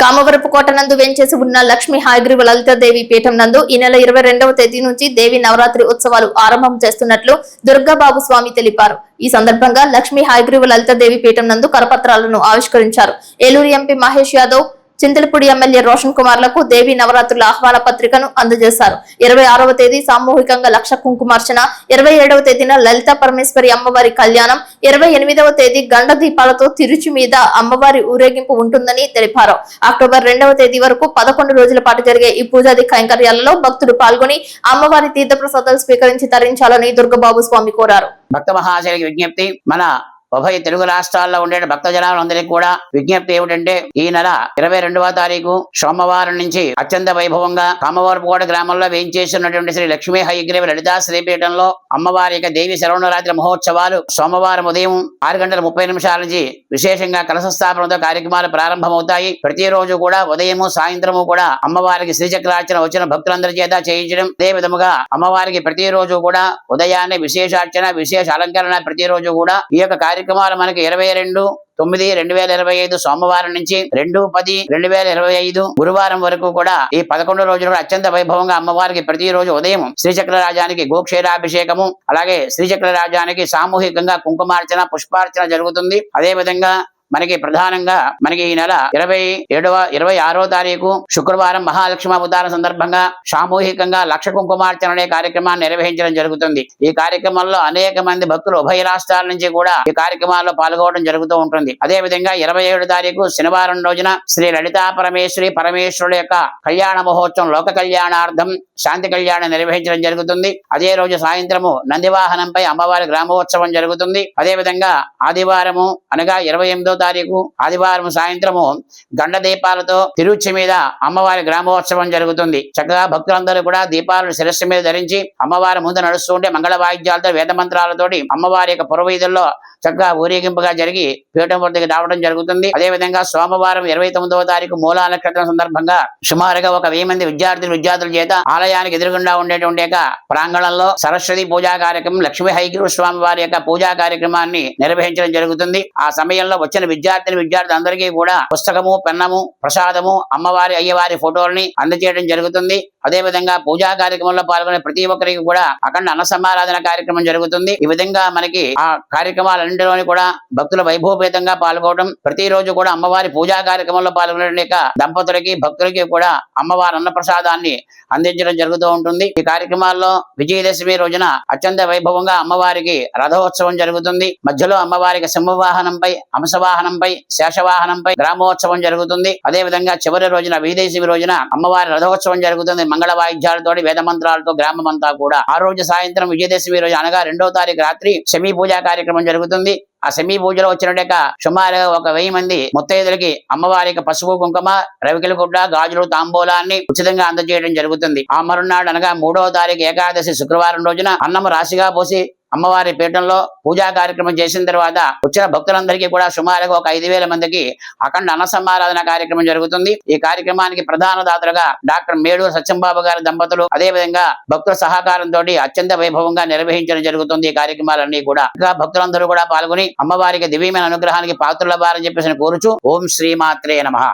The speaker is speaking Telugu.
కామవరపుకోట నందు వెంచేసి ఉన్న లక్ష్మీ హయగ్రీవ లలితాదేవి పీఠం నందు ఈ నెల 22వ తేదీ నుంచి దేవి నవరాత్రి ఉత్సవాలు ఆరంభం చేస్తున్నట్లు దుర్గాబాబు స్వామి తెలిపారు. ఈ సందర్భంగా లక్ష్మీ హయగ్రీవ లలితాదేవి పీఠం నందు కరపత్రాలను ఆవిష్కరించారు. ఏలూరు ఎంపీ మహేష్ యాదవ్, చింతలపూడి ఎమ్మెల్యే రోషన్ కుమార్ లకు దేవి నవరాత్రుల ఆహ్వాన పత్రికను అందజేశారు. 26వ తేదీ సామూహికంగా లక్ష కుంకుమార్చన, 27వ తేదీన లలితా పరమేశ్వరి అమ్మవారి కళ్యాణం, 28వ తేదీ గండ దీపాలతో తిరుచి మీద అమ్మవారి ఊరేగింపు ఉంటుందని తెలిపారు. అక్టోబర్ 2వ తేదీ వరకు 11 రోజుల పాటు జరిగే ఈ పూజాది కైంకర్యాలలో భక్తులు పాల్గొని అమ్మవారి తీర్థప్రసాదాలు స్వీకరించి తరించాలని దుర్గబాబు స్వామి కోరారు. భక్త మహాశయులకు విజ్ఞప్తి, మన ఉభయ తెలుగు రాష్ట్రాల్లో ఉండే భక్త జనాలందరికీ కూడా విజ్ఞప్తి ఏమిటంటే, ఈ నెల 22వ తారీఖు సోమవారం నుంచి అత్యంత వైభవంగా కామవరపుకోట గ్రామంలో వేయించేసినటువంటి శ్రీ లక్ష్మీ హయగ్రీవ లలితా శ్రీపీఠంలో అమ్మవారి యొక్క దేవి శరవణరాత్రి మహోత్సవాలు సోమవారం ఉదయం 6:30 నుంచి విశేషంగా కలశ స్థాపనతో కార్యక్రమాలు ప్రారంభమవుతాయి. ప్రతిరోజు కూడా ఉదయము సాయంత్రము కూడా అమ్మవారికి శ్రీచక్రార్చన వచ్చిన భక్తులందరి చేత చేయించడం, అదే విధముగా అమ్మవారికి ప్రతిరోజు కూడా ఉదయాన్నే విశేషార్చన, విశేష అలంకరణ ప్రతిరోజు కూడా ఈ యొక్క కార్యక్రమాలు మనకి 22/9/2025 సోమవారం నుంచి 2/10/2025 గురువారం వరకు కూడా ఈ 11 రోజులు అత్యంత వైభవంగా అమ్మవారికి ప్రతిరోజు ఉదయం శ్రీచక్ర రాజానికి గోక్షీరాభిషేకము, అలాగే శ్రీచక్ర రాజానికి సామూహికంగా కుంకుమార్చన, పుష్పార్చన జరుగుతుంది. అదే విధంగా మనకి ప్రధానంగా ఈ నెల 26వ తారీఖు శుక్రవారం మహాలక్ష్మి అవతారం సందర్భంగా సామూహికంగా లక్ష కుంకుమార్చన అనే కార్యక్రమాన్ని నిర్వహించడం జరుగుతుంది. ఈ కార్యక్రమంలో అనేక మంది భక్తులు ఉభయ రాష్ట్రాల నుంచి కూడా ఈ కార్యక్రమాల్లో పాల్గొనడం జరుగుతూ ఉంటుంది. అదే విధంగా 27 తారీఖు శనివారం రోజున శ్రీ లలితా పరమేశ్వరుడు యొక్క కళ్యాణ మహోత్సవం, లోక కళ్యాణార్థం శాంతి కళ్యాణం నిర్వహించడం జరుగుతుంది. అదే రోజు సాయంత్రము నందివాహనంపై అమ్మవారి గ్రామోత్సవం జరుగుతుంది. అదే విధంగా ఆదివారము అనగా 28వ తారీఖు ఆదివారం సాయంత్రము గండ దీపాలతో తిరుచి మీద అమ్మవారి గ్రామోత్సవం జరుగుతుంది. చక్కగా భక్తులందరూ కూడా దీపాలను శిరస్సు మీద ధరించి అమ్మవారి ముందు నడుస్తూ ఉంటే మంగళ వాయిద్యాలతో, వేద మంత్రాలతోటి అమ్మవారి యొక్క పురవీధుల్లో చక్కగా ఊరేగింపుగా జరిగి పీఠం వద్దకు రావడం జరుగుతుంది. అదే విధంగా సోమవారం 29వ తారీఖు మూలా నక్షత్రం సందర్భంగా సుమారుగా 1000 మంది విద్యార్థుల చేత ఆలయానికి ఎదురుగుండా ఉండేటువంటి ప్రాంగణంలో సరస్వతి పూజా కార్యక్రమం, లక్ష్మీ హయగ్రీవ స్వామి వారి యొక్క పూజా కార్యక్రమాన్ని నిర్వహించడం జరుగుతుంది. ఆ సమయంలో వచ్చిన విద్యార్థులందరికీ కూడా పుస్తకము, పెన్నము, ప్రసాదము, అమ్మవారి అయ్యవారి ఫోటోల్ని అందజేయడం జరుగుతుంది. అదే విధంగా పూజా కార్యక్రమంలో పాల్గొనే ప్రతి ఒక్కరికి కూడా అఖండ అన్న సమారాధన కార్యక్రమం జరుగుతుంది. ఈ విధంగా మనకి ఆ కార్యక్రమాలన్నింటిలోని కూడా భక్తుల వైభవపేతంగా పాల్గొనడం, ప్రతిరోజు కూడా అమ్మవారి పూజా కార్యక్రమంలో పాల్గొనే దంపతులకి, భక్తులకి కూడా అమ్మవారి అన్న ప్రసాదాన్ని అందించడం జరుగుతూ ఉంటుంది. ఈ కార్యక్రమాల్లో విజయదశమి రోజున అత్యంత వైభవంగా అమ్మవారికి రథోత్సవం జరుగుతుంది. మధ్యలో అమ్మవారికి సింహవాహనంపై, హంసవాహనంపై, శేషవాహనంపై గ్రామోత్సవం జరుగుతుంది. అదే విధంగా చివరి రోజున విజయదశమి రోజున అమ్మవారి రథోత్సవం జరుగుతుంది. మంగళ వాయిద్యాలతో, వేద మంత్రాలతో గ్రామం అంతా కూడా. ఆ రోజు సాయంత్రం విజయదశమి రోజు అనగా 2వ తారీఖు రాత్రి శమీ పూజా కార్యక్రమం జరుగుతుంది. ఆ శమీ పూజలో వచ్చినట్టు సుమారుగా 1000 మంది ముత్తైదులకి అమ్మవారికి పసుపు, కుంకుమ, రవికిల గుడ్డ, గాజులు, తాంబూలాన్ని ఉచితంగా అందజేయడం జరుగుతుంది. ఆ మరునాడు అనగా 3వ తారీఖు ఏకాదశి శుక్రవారం రోజున అన్నము రాశిగా పోసి అమ్మవారి పీఠంలో పూజా కార్యక్రమం చేసిన తర్వాత వచ్చిన భక్తులందరికీ కూడా సుమారుగా 5000 మందికి అఖండ అన్న సమారాధన కార్యక్రమం జరుగుతుంది. ఈ కార్యక్రమానికి ప్రధాన దాతలుగా డాక్టర్ మేడూరు సత్యంబాబు గారి దంపతులు, అదే విధంగా భక్తుల సహకారంతో అత్యంత వైభవంగా నిర్వహించడం జరుగుతుంది. ఈ కార్యక్రమాలన్నీ కూడా ఇంకా భక్తులందరూ కూడా పాల్గొని అమ్మవారికి దివ్యమైన అనుగ్రహానికి పాత్రులవ్వాలని చెప్పేసి కోరుచు ఓం శ్రీమాత్రే నమః.